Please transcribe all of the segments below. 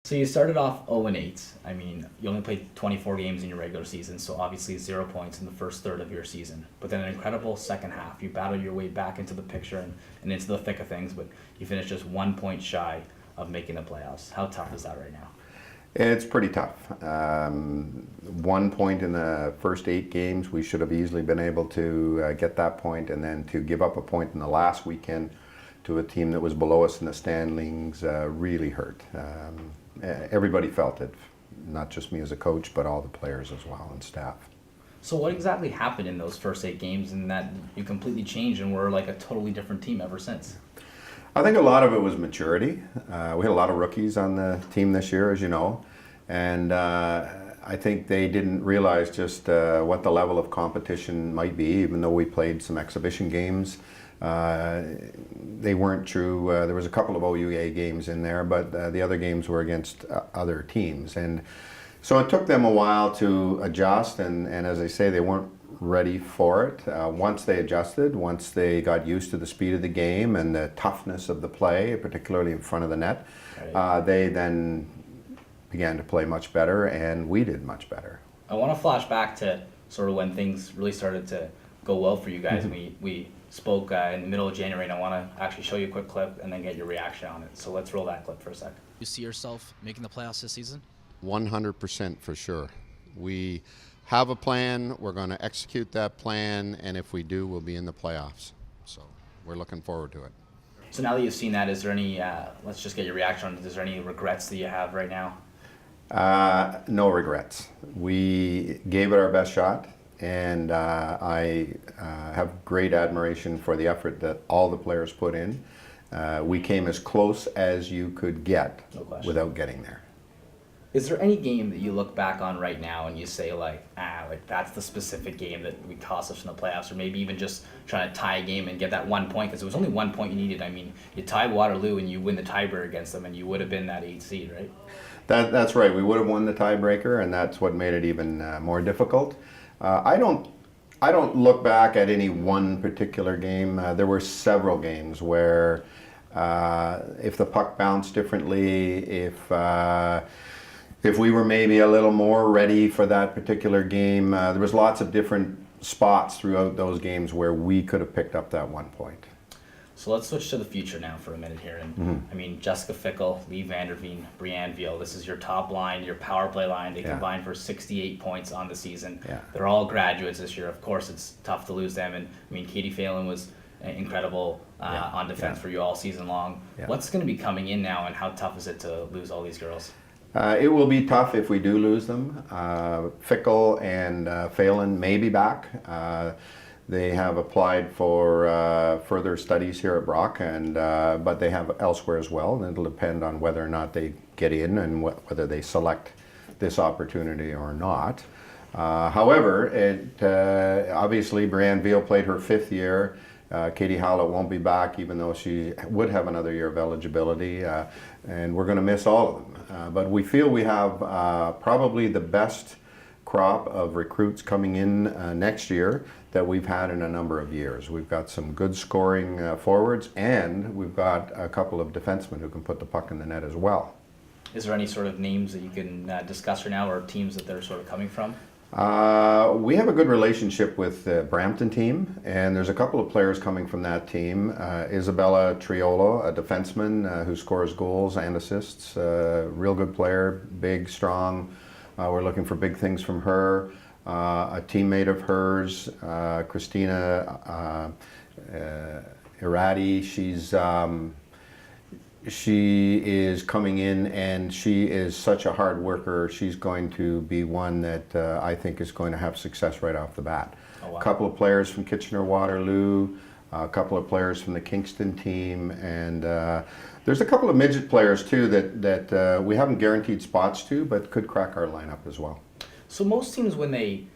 So you started off 0-8. I mean, you only played 24 games in your regular season, so obviously 0 points in the first third of your season. But then an incredible second half. You battled your way back into the picture and into the thick of things, but you finished just 1 point shy of making the playoffs. How tough is that right now? It's pretty tough. 1 point in the first 8 games, we should have easily been able to get that point, and then to give up a point in the last weekend to a team that was below us in the standings really hurt. Everybody felt it, not just me as a coach, but all the players as well and staff. So what exactly happened in those first 8 games and that you completely changed and were like a totally different team ever since? I think a lot of it was maturity. We had a lot of rookies on the team this year, as you know, and I think they didn't realize just what the level of competition might be, even though we played some exhibition games. They weren't true. There was a couple of OUA games in there, but the other games were against other teams. And so it took them a while to adjust, and as I say, they weren't ready for it. Once they adjusted, once they got used to the speed of the game and the toughness of the play, particularly in front of the net, Right. they then began to play much better, and we did much better. I want to flash back to sort of when things really started to go well for you guys. We spoke in the middle of January, and I want to actually show you a quick clip and then get your reaction on it. So let's roll that clip for a sec. You see yourself making the playoffs this season? 100% for sure. We have a plan, we're going to execute that plan, and if we do, we'll be in the playoffs. So we're looking forward to it. So now that you've seen that, is there any, let's just get your reaction on it. Is there any regrets that you have right now? No regrets. We gave it our best shot, and I have great admiration for the effort that all the players put in. We came as close as you could get No question. without getting there. Is there any game that you look back on right now and you say like that's the specific game that we cost us in the playoffs, or maybe even just trying to tie a game and get that 1 point, because it was only 1 point you needed. I mean, you tie Waterloo and you win the tiebreaker against them, and you would have been that 8 seed, right? That's right. We would have won the tiebreaker, and that's what made it even more difficult. I don't look back at any one particular game. There were several games where if the puck bounced differently, if we were maybe a little more ready for that particular game, there was lots of different spots throughout those games where we could have picked up that 1 point. So let's switch to the future now for a minute here. And I mean, Jessica Fickle, Lee Vanderveen, Brianne Veal, this is your top line, your power play line. They combined for 68 points on the season. Yeah. They're all graduates this year. Of course, it's tough to lose them. And I mean, Katie Phelan was incredible on defense for you all season long. Yeah. What's going to be coming in now, and how tough is it to lose all these girls? It will be tough if we do lose them. Fickle and Phelan may be back. They have applied for further studies here at Brock, and but they have elsewhere as well, and it'll depend on whether or not they get in and whether they select this opportunity or not. However, obviously Brianne Veal played her 5th year. Katie Howlett won't be back, even though she would have another year of eligibility, and we're going to miss all of them. But we feel we have probably the best crop of recruits coming in next year that we've had in a number of years. We've got some good scoring forwards, and we've got a couple of defensemen who can put the puck in the net as well. Is there any sort of names that you can discuss right now, or teams that they're sort of coming from? We have a good relationship with the Brampton team, and there's a couple of players coming from that team. Isabella Triolo, a defenseman who scores goals and assists, real good player, big, strong. We're looking for big things from her. A teammate of hers, Christina Irati, she is coming in, and she is such a hard worker. She's going to be one that I think is going to have success right off the bat. Oh, wow. A couple of players from Kitchener-Waterloo, a couple of players from the Kingston team, and there's a couple of midget players too that we haven't guaranteed spots to, but could crack our lineup as well. So most teams, when they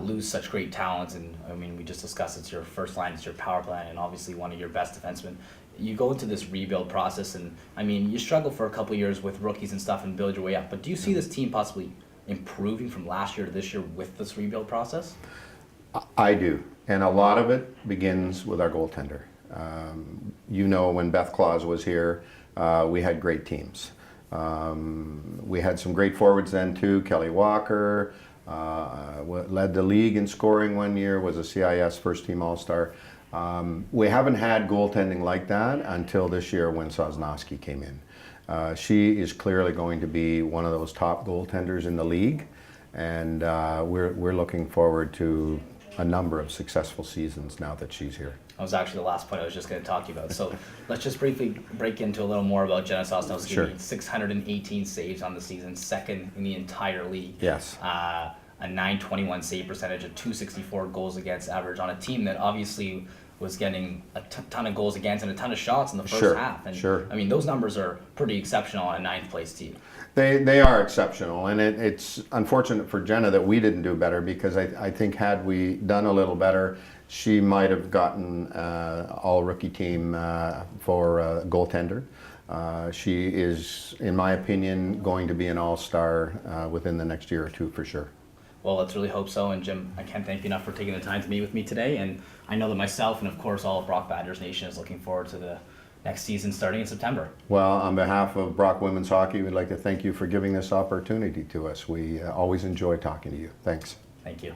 lose such great talents, and I mean, we just discussed it's your first line, it's your power play, and obviously one of your best defensemen, you go into this rebuild process, and I mean, you struggle for a couple of years with rookies and stuff and build your way up, but do you see this team possibly improving from last year to this year with this rebuild process? I do, and a lot of it begins with our goaltender. You know, when Beth Claus was here, we had great teams. We had some great forwards then too. Kelly Walker led the league in scoring one year, was a CIS first team All-Star. We haven't had goaltending like that until this year when Sosnowski came in. She is clearly going to be one of those top goaltenders in the league, and we're looking forward to a number of successful seasons now that she's here. That was actually the last point I was just going to talk to you about. So let's just briefly break into a little more about Jenna Sosnowski. Sure. 618 saves on the season, second in the entire league. Yes. A 921 save percentage, a 264 goals against average on a team that obviously was getting a ton of goals against and a ton of shots in the first Sure, half. And sure. I mean, those numbers are pretty exceptional on a ninth place team. They are exceptional, and it's unfortunate for Jenna that we didn't do better, because I think had we done a little better, she might have gotten all rookie team for goaltender. She is, in my opinion, going to be an all-star within the next year or two for sure. Well, let's really hope so. And Jim, I can't thank you enough for taking the time to meet with me today. And I know that myself and, of course, all of Brock Badgers Nation is looking forward to the next season starting in September. Well, on behalf of Brock Women's Hockey, we'd like to thank you for giving this opportunity to us. We always enjoy talking to you. Thanks. Thank you.